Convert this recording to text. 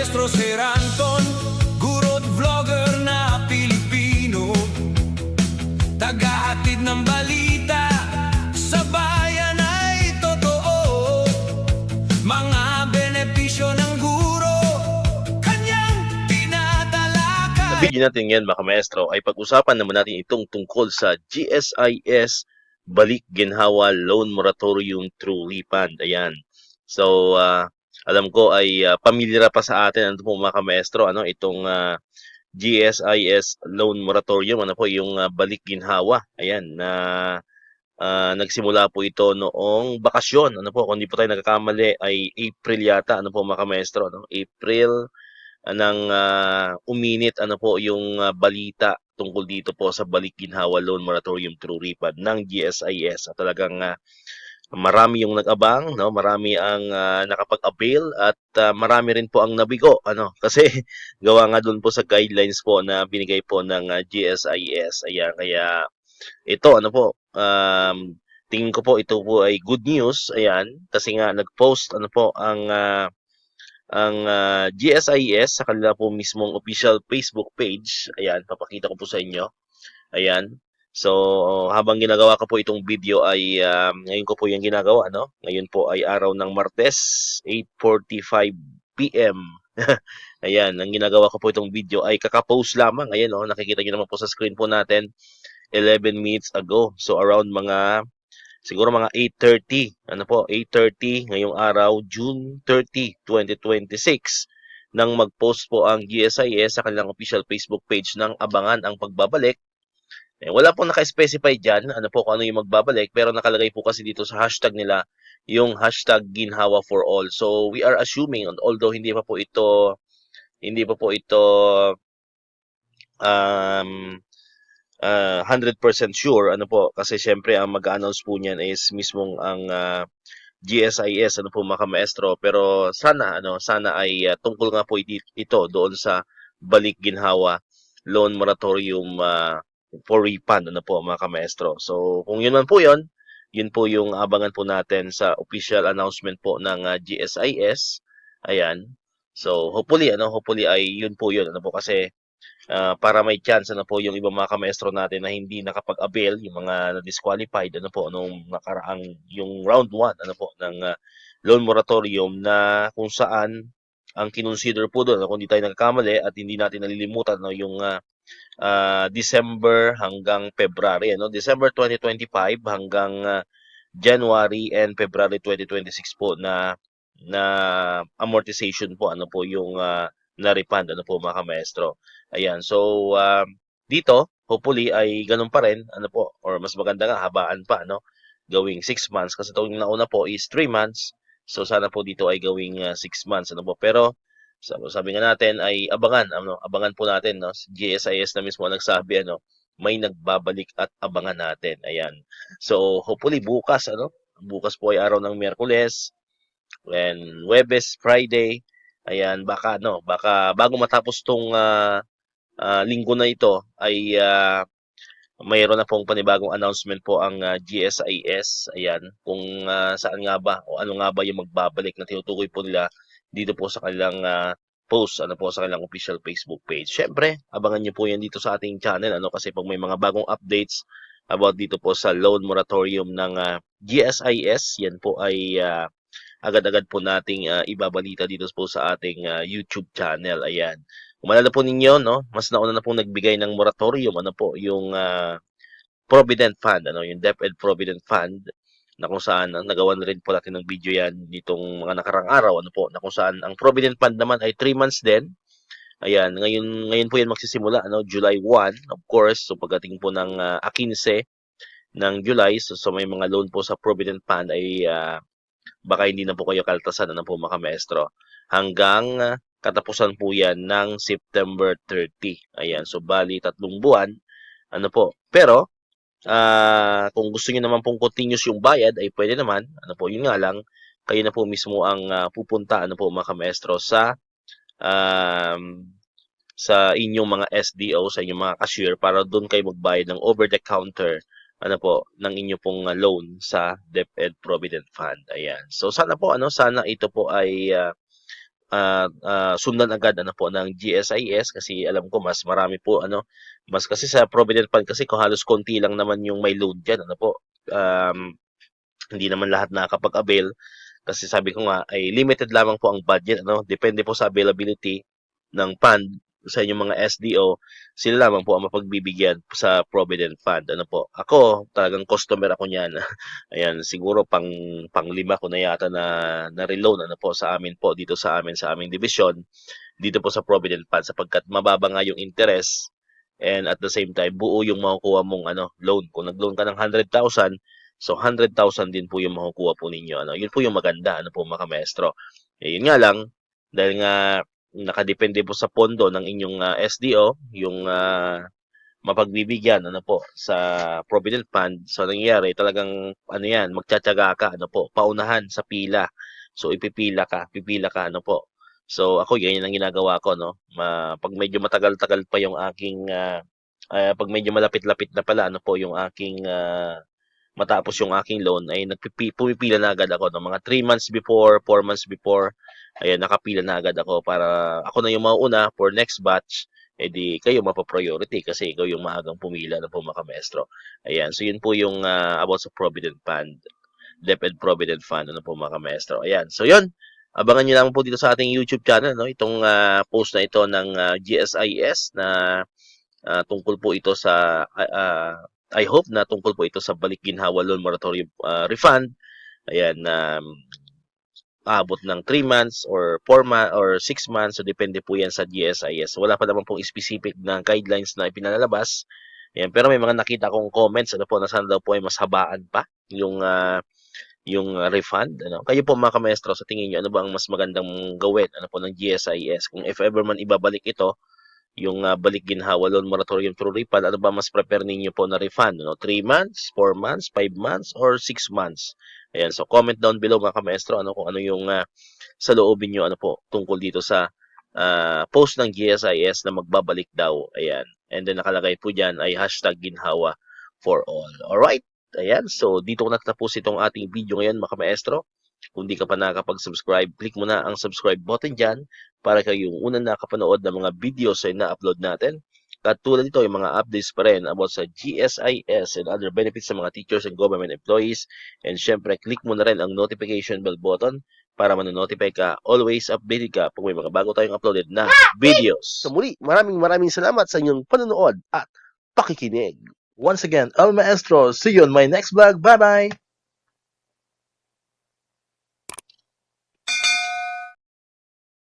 Maestro Sir Anton, guro't vlogger na Pilipino, tagahatid ng balita sa bayan ay totoo. Mga benepisyo ng guro, kanyang Sa tinatalakay. video natin ngayon mga maestro ay pag-usapan naman natin itong tungkol sa GSIS Balik Ginhawa Loan Moratorium Through Refund. Ayan. So, alam ko ay pamilyar pa sa atin ano po mga maestro, ano itong GSIS Loan Moratorium, ano po yung Balik Ginhawa. Ayan na nagsimula po ito noong bakasyon. Ano po, kung hindi po tayo nagkakamali ay April yata, ano po mga maestro, no? April nang uminit ano po yung balita tungkol dito po sa Balik Ginhawa Loan Moratorium Through Refund ng GSIS. At talagang marami yung nag-abang, no? Marami ang nakapag-avail at marami rin po ang nabigo, ano? Kasi gawa nga doon po sa guidelines po na binigay po ng GSIS. Ayan, kaya ito ano po, tingin ko po ito po ay good news. Ayan, kasi nga nag-post ano po ang GSIS sa kanila po mismong official Facebook page. Ayan, papakita ko po sa inyo. Ayan. So, habang ginagawa ko po itong video ay ngayon ko po yung ginagawa, no? Ngayon po ay araw ng Martes, 8:45 PM. Ayan, ang ginagawa ko po itong video ay kaka-post lamang. Ayan, oh, nakikita niyo naman po sa screen po natin 11 minutes ago. So, around siguro mga 8:30, ano po, 8:30 ngayong araw, June 30, 2026, nang mag-post po ang GSIS sa kanilang official Facebook page ng abangan ang pagbabalik. Wala pong naka-specify dyan, ano po, kung ano yung magbabalik, pero nakalagay po kasi dito sa hashtag nila, yung hashtag Ginhawa for All. So, we are assuming, although hindi pa po ito, um, 100% sure, ano po, kasi syempre ang mag-announce po niyan is mismong ang GSIS, ano po mga maestro, pero sana ay tungkol nga po ito doon sa Balik Ginhawa Loan Moratorium for refund, ano po mga maestro. So kung yun man po yun po yung abangan po natin sa official announcement po ng GSIS. Ayan. So hopefully ay yun po yun, ano po, kasi para may chance ano po yung ibang mga kamaestro natin na hindi nakapag-avail, yung mga na-disqualified ano po nung nakaraang yung round 1 ano po ng loan moratorium, na kung saan ang kinonsider po doon, kung hindi tayo nagkakamali at hindi natin nalilimutan, no, yung December hanggang February, ano, December 2025 hanggang January and February 2026 po na amortization po, ano po yung na-refund, ano po mga maestro. Ayan, so dito hopefully ay ganun pa rin, ano po, or mas maganda nga habaan pa, no, gawing 6 months, kasi itong nauna po is 3 months. So sana po dito ay gawing 6 months, ano po. Pero sabi nga natin ay abangan po natin, no. GSIS na mismo nagsabi, ano, may nagbabalik at abangan natin. Ayan. So hopefully bukas, ano, bukas po ay araw ng Miyerkules, and Huwebes, Friday. Ayan, baka bago matapos tong linggo na ito ay mayroon na pong panibagong announcement po ang GSIS. Ayan, kung saan nga ba o ano nga ba yung magbabalik na tinutukoy po nila dito po sa kanilang post, ano po, sa kanilang official Facebook page. Syempre, abangan niyo po yan dito sa ating channel, ano, kasi pag may mga bagong updates about dito po sa loan moratorium ng GSIS, yan po ay agad-agad po nating ibabalita dito po sa ating YouTube channel. Ayan. Kung malala po ninyo, no, mas nauna na pong nagbigay ng moratorium, ano po, yung Provident Fund, ano, yung DepEd Provident Fund, na kung saan nagawan rin po natin ng video yan nitong mga nakarang araw, ano po, na kung saan ang Provident Fund naman ay 3 months din. Ayan, ngayon po yan magsisimula, ano, July 1, of course. So pagdating po ng 15 ng July, so may mga loan po sa Provident Fund ay baka hindi na po kayo kaltasan, ano po mga maestro. Hanggang katapusan po yan ng September 30. Ayan, so bali 3 buwan, ano po. Pero kung gusto niyo naman pong continuous yung bayad ay pwede naman, ano po, yun nga lang, kayo na po mismo ang pupunta, ano po mga maestro, inyong mga SDO, sa inyong mga cashier, para doon kayo magbayad ng over the counter, ano po, ng inyo pong loan sa DepEd Provident Fund. Ayan. So sana po, sana ito po ay sundan agad ano po ng GSIS kasi alam ko mas marami po mas kasi sa Provident Fund kasi kung halos konti lang naman yung may load diyan ano po. Hindi naman lahat nakakapag-avail kasi sabi ko nga ay limited lamang po ang budget depende po sa availability ng fund sa inyong mga SDO, sila lamang po ang mapagbibigyan sa Provident Fund. Ano po? Ako, talagang customer ako niyan. Ayan, siguro pang lima ko na yata na reload po sa amin po dito sa aming division dito po sa Provident Fund sapagkat mababa nga yung interest and at the same time buo yung makukuha mong loan. Kung nag-loan ka ng 100,000, so 100,000 din po yung makukuha po ninyo. Yun po yung maganda po mga maestro. Eh, yun nga lang dahil nga nakadepende po sa pondo ng inyong SDO yung mapagbibigyan po sa Provident Fund. So nangyayari talagang yan, magtsatsaga ka paunahan sa pila. So pipila ka po. So ako ganyan ang ginagawa ko pag medyo matagal-tagal pa yung aking pag medyo malapit-lapit na pala yung aking matapos yung aking loan ay pumipila na agad ako mga 3 months before, 4 months before. Ayan, nakapila na agad ako para ako na yung mauuna for next batch. Eh di kayo mapa-priority kasi ikaw yung maagang pumila na po mga maestro. Ayan, so yun po yung about sa Provident Fund. DepEd Provident Fund po mga maestro. Ayan, so yun. Abangan nyo lang po dito sa ating YouTube channel itong post na ito ng GSIS na tungkol po ito sa I hope na tungkol po ito sa balik ginhawa loan moratorium refund. Ayan, aabot ng 3 months or 4 months or 6 months. So, depende po yan sa GSIS. Wala pa naman pong specific na guidelines na ipinalalabas. Ayan, pero may mga nakita kong comments na sana daw po ay mas habaan pa yung refund. Kayo po mga maestro, sa tingin niyo ano ba ang mas magandang gawin po ng GSIS? Kung if ever man ibabalik ito, yung balik ginhawa loan moratorium through refund, ano ba mas prepare ninyo po na refund? 3 months, 4 months, 5 months, or 6 months? Ayan, so comment down below mga maestro kung ano yung sa loobin nyo po tungkol dito sa post ng GSIS na magbabalik daw. Ayan, and then nakalagay po dyan ay #ginhawa for all. Alright? Ayan, so dito ko natapos itong ating video ngayon mga maestro. Kung di ka pa nakakapag-subscribe, click mo na ang subscribe button dyan para kayo yung unang nakapanood ng mga videos na na-upload natin. At tulad nito, yung mga updates pa rin about sa GSIS and other benefits sa mga teachers and government employees. And syempre, click mo na rin ang notification bell button para manonotify ka, always updated ka pag may mga bago tayong uploaded na videos. So muli, maraming salamat sa inyong panonood at pakikinig. Once again, El Maestro, see you on my next vlog. Bye-bye!